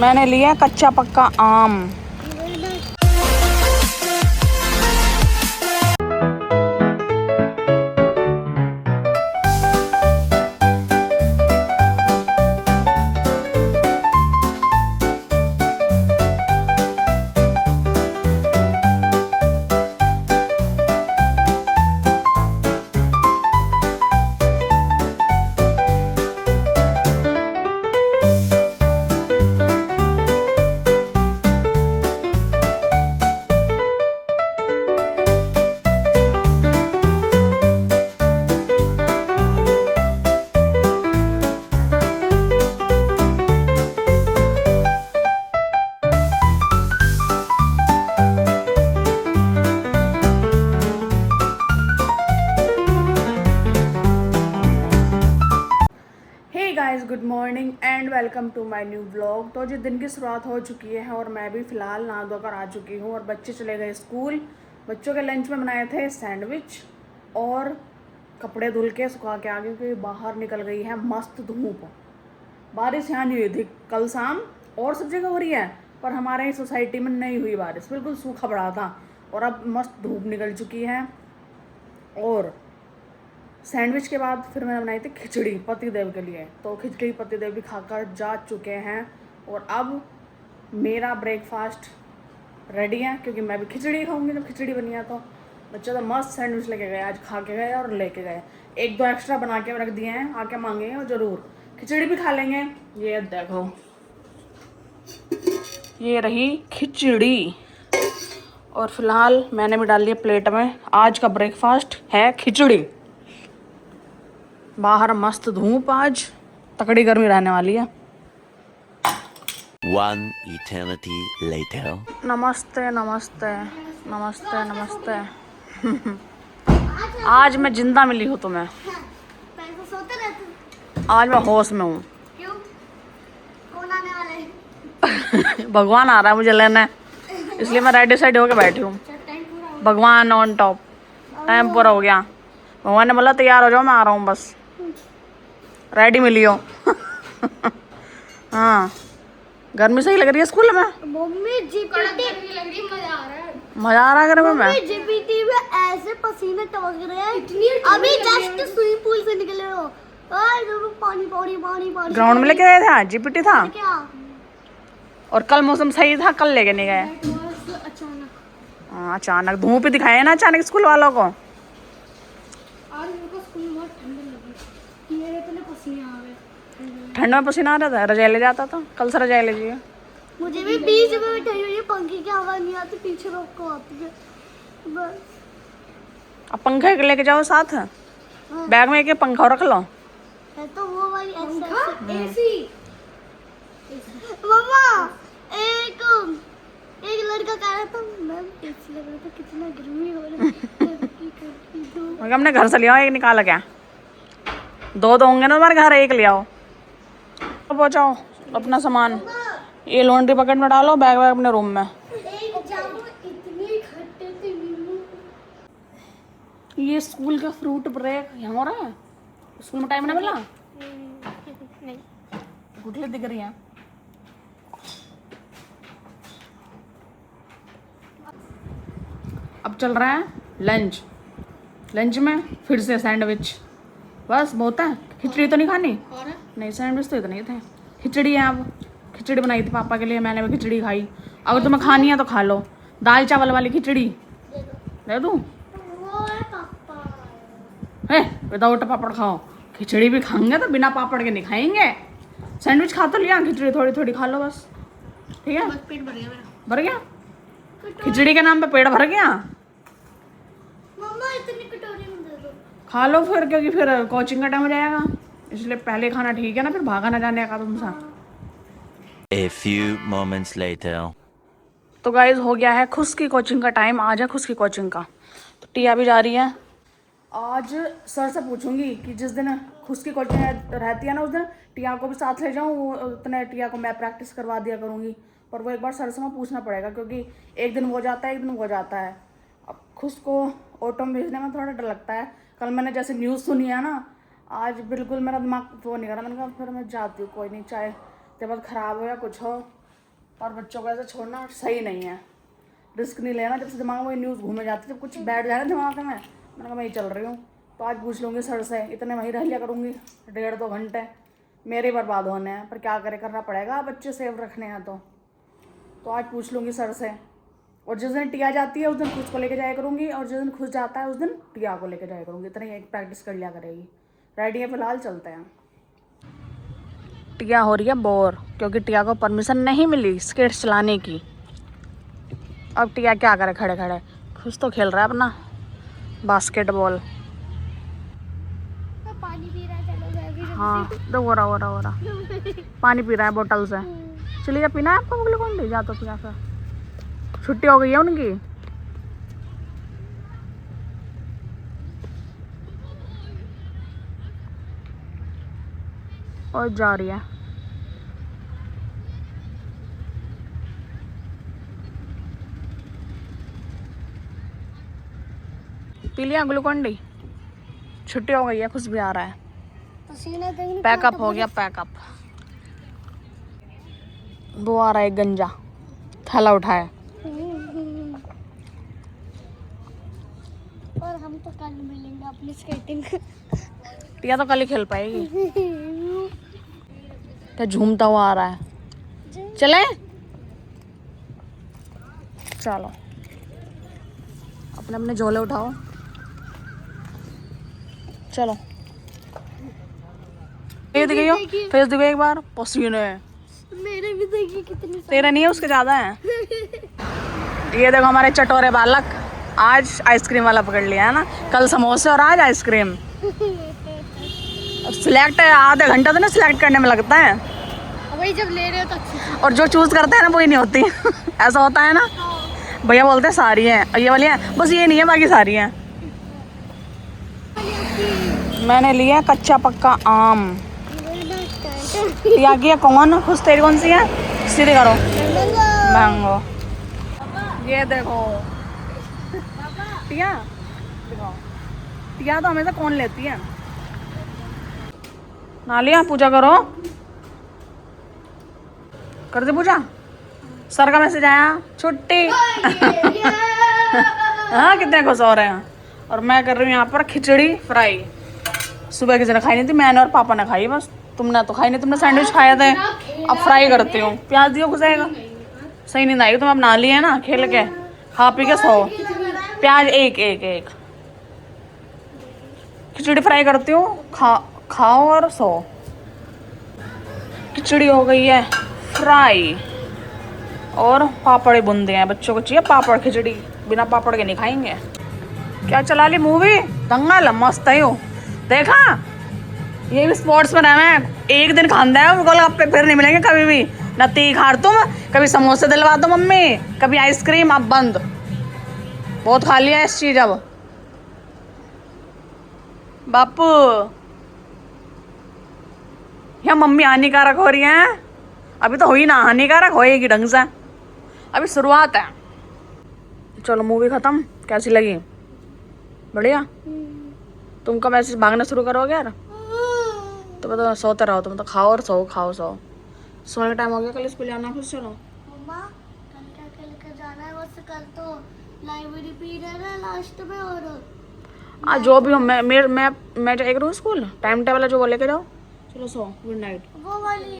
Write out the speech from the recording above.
मैंने लिया कच्चा पक्का आम। Guys good morning and welcome to my new vlog. तो जो दिन की शुरुआत हो चुकी है और मैं भी फ़िलहाल नहा धोकर आ चुकी हूँ और बच्चे चले गए स्कूल। बच्चों के लंच में बनाए थे सैंडविच और कपड़े धुल के सुखा के आगे क्योंकि बाहर निकल गई है मस्त धूप। बारिश यहाँ नहीं हुई थी कल शाम, और सब जगह हो रही है पर हमारे सोसाइटी में नहीं हुई बारिश, बिल्कुल सूखा पड़ा था और अब मस्त धूप निकल चुकी है। और सैंडविच के बाद फिर मैंने बनाई थी खिचड़ी पतिदेव के लिए, तो खिचड़ी पतिदेव भी खाकर जा चुके हैं और अब मेरा ब्रेकफास्ट रेडी है क्योंकि मैं भी खिचड़ी खाऊंगी जब खिचड़ी बनी है। तो बच्चे तो मस्त सैंडविच लेके गए, आज खा के गए और लेके गए। एक दो एक्स्ट्रा बना के रख दिए हैं, आके मांगेंगे और ज़रूर खिचड़ी भी खा लेंगे। ये देखो ये रही खिचड़ी और फिलहाल मैंने भी डाल लिया प्लेट में। आज का ब्रेकफास्ट है खिचड़ी। बाहर मस्त धूप, आज तकड़ी गर्मी रहने वाली है। One eternity later. नमस्ते नमस्ते नमस्ते नमस्ते। आज मैं जिंदा मिली हूँ तुम्हें, आज मैं होश में हूँ। क्यों? कौन आने वाला है? भगवान आ रहा है मुझे लेने, इसलिए मैं रेडी साइड होके बैठी हूँ। भगवान ऑन टॉप, टाइम पूरा हो गया। भगवान ने बोला तैयार हो जाओ, मैं आ रहा हूँ, बस रेडी मिली हो। हाँ गर्मी सही लग रही है स्कूल में। मम्मी जीपीटी लग रही, मजा आ रहा है। मजा आ रहा है गर्मी में। जीपीटी में ऐसे पसीने टपक रहे हैं, अभी जस्ट स्विमिंग पूल से निकले हो। पानी पानी पानी पानी। ग्राउंड में लेके गए थे, आज जीपीटी था क्या? और कल मौसम सही था, कल लेके नहीं गए। अचानक हाँ अचानक धूप ही दिखाए ना अचानक स्कूल वालों को। आज मेरे को स्कूल में बहुत ठंड लगी, मेरे इतने पसीने आ गए। ठंड में पसीना आ रहा था, रजाई ले जाता था। कल से रजाई ले जाइए। मुझे भी बीच में बैठी हुई है, पंखे की हवा नहीं आती, पीछे रोक को आती है बस। अब पंखे लेके जाओ साथ, बैग में एक पंखा रख लो। है तो वो वाली एसी। मम्मा एक लड़का कह रहा था मैम एसी लग रहा था, कितना गर्मी हो रहा है। मैं अपने घर से ले आओ, एक निकाल क्या, दो होंगे ना तुम्हारे घर, एक ले आओ। तो पहुँचाओ अपना सामान, ये लॉन्ड्री बकेट में डालो, बैग वैग अपने रूम में। इतनी खट्टे थे नींबू। ये स्कूल का फ्रूट ब्रेक यहाँ हो रहा है। स्कूल में टाइम नहीं मिला, नहीं गुठली दिख रही है। अब चल रहा है लंच। लंच में फिर से सैंडविच, बस बहुत है। खिचड़ी तो नहीं खानी, नहीं सैंडविच तो इतने ही थे। खिचड़ी है, अब खिचड़ी बनाई थी पापा के लिए, मैंने भी खिचड़ी खाई। अगर तुम्हें खानी है तो खा लो, दाल चावल वाली खिचड़ी दे दूँ? वो है पापा है विदाउट पापड़ खाओ। खिचड़ी भी खाएंगे तो बिना पापड़ के नहीं खाएंगे। सैंडविच खा तो लिया, खिचड़ी थोड़ी थोड़ी खा लो बस, ठीक है। पेट भर गया मेरा। भर गया? खिचड़ी के नाम पे पेट भर गया? मम्मा इतनी कटोरी में दे दो। खा लो फिर, क्योंकि फिर कोचिंग का टाइम हो जाएगा, इसलिए पहले खाना ठीक है ना, फिर भागा ना जाने का तुमसे। A few moments later. तो गाइज हो गया है खुश की कोचिंग का टाइम, आज है खुश की कोचिंग का। तो टिया भी जा रही है। आज सर से पूछूंगी कि जिस दिन खुश की कोचिंग रहती है ना, उस दिन टिया को भी साथ ले जाऊँ, वो उतने टिया को मैं प्रैक्टिस करवा दिया करूँगी। पर वो एक बार सर से मैं पूछना पड़ेगा, क्योंकि एक दिन वो जाता है एक दिन वो जाता है। अब खुश को ऑटो में भेजने में थोड़ा डर लगता है। कल मैंने जैसे न्यूज़ सुनी है ना, आज बिल्कुल मेरा दिमाग वो नहीं कर रहा। मैंने कहा फिर मैं जाती हूँ, कोई नहीं, चाहे तबीयत ख़राब हो या कुछ हो, और बच्चों को ऐसे छोड़ना सही नहीं है, रिस्क नहीं लेना। जब से दिमाग में न्यूज़ घूमे जाती है, जब कुछ बैठ जाए ना दिमाग में, मैंने कहा मैं ही चल रही हूँ। तो आज पूछ लूँगी सर से, इतने वहीं रह लिया करूँगी 1.5-2 घंटे मेरे बर्बाद होने हैं, पर क्या करे, करना पड़ेगा, बच्चे सेव रखने हैं तो आज पूछ लूँगी सर से। और जिस दिन टिया जाती है उस दिन खुद को लेके जाया करूँगी, और जिस दिन खुद जाता है उस दिन टिया को लेके जाया करूँगी। इतनी एक प्रैक्टिस कर लिया करेगी। रेडी है, फिलहाल चलते हैं। टिया हो रही है बोर, क्योंकि टिया को परमिशन नहीं मिली स्केट्स चलाने की। अब टिया क्या करे खड़े खड़े, खुद तो खेल रहा है अपना बास्केटबॉल। पानी पी रहा है, चलो मैं भी। हाँ तो हो रहा पानी पी रहा है बोतल से। चलिए पीना है आपको ग्लूकोन डी, जा तो पिया फिर, छुट्टी हो गई है उनकी। और जा रही है। पी लिया ग्लूकोन डी, छुट्टी हो गई है, खुश भी आ रहा है। पसीना देंगे। पैकअप हो गया पैकअप। वो आ रहा है गंजा, थैला उठाया। और हम तो कल मिलेंगे अपनी स्केटिंग। टिया तो कल ही खेल पाएगी। क्या झूमता हुआ आ रहा है, चले चलो अपने अपने झोले उठाओ, चलो। फेस दिखाइयो, फेस दिखाओ एक बार, पसीने। मेरे भी देखिए कितनी तेरा नहीं है, उसके ज्यादा है। ये देखो हमारे चटोरे बालक, आज आइसक्रीम वाला पकड़ लिया है ना, कल समोसे और आज आइसक्रीम। सिलेक्ट आधे घंटा तो ना सिलेक्ट करने में लगता है, वही जब ले रहे हो तो अच्छी। और जो चूज करते हैं ना वही नहीं होती। ऐसा होता है ना, भैया बोलते हैं सारी हैं, और ये वाली है बस, ये नहीं है बाकी सारी हैं। मैंने लिया कच्चा पक्का आम। टिया की कौन खुश, तेरी कौन सी है, सीधे करो। मैंगो। ये देखो टिया, देखो टिया तो हमेशा कौन लेती है। नालिया पूजा करो, कर दे पूजा। सर का मैसेज आया, छुट्टी। हाँ कितने खुश हो रहे हैं। और मैं कर रही हूँ यहाँ पर खिचड़ी फ्राई। सुबह किसी ने खाई नहीं थी, मैंने और पापा ने खाई, बस तुमने तो खाई नहीं, तुमने सैंडविच खाए थे। अब फ्राई करती हूँ, प्याज दियो घुसेगा। सही नींद आएगी, तुम अब नहा लिए ना खेल के, खा पी के सो। प्याज एक एक एक, खिचड़ी फ्राई करती हूँ, खाओ और सो। खिचड़ी हो गई है फ्राई, और पापड़ बूंदे हैं, बच्चों को चाहिए पापड़ खिचड़ी, बिना पापड़ के नहीं खाएंगे। क्या चला ली मूवी, दंगल मस्त है। देखा, ये भी स्पोर्ट्स में रहना है, एक दिन खांदा है गोलगप्पे, फिर नहीं मिलेंगे कभी भी। न तीख हार तुम, कभी समोसे दिलवा दो मम्मी, कभी आइसक्रीम, अब बंद। बहुत खा लिया इस चीज अब। बापू या मम्मी हानिकारक हो रही है, अभी तो हुई ना, हानिकारक होएगी ढंग से, अभी शुरुआत है। चलो मूवी खत्म, कैसी लगी, बढ़िया। तुम कब ऐसे भागना शुरू करोगे यार, तो बताओ, सोते रहो तुम तो, खाओ और सो, खाओ सो। सोने का टाइम हो गया, कल स्कूल जाना है, खुश चलो। मम्मा कल क्या क्या लेकर जाना है, बस कल तो लाइब्रेरी पीरियड है लास्ट में, और जो भी हो, मैं जाएगा स्कूल, टाइम टेबल है जो वो लेके जाओ। चलो सो, गुड नाइट। वो वाली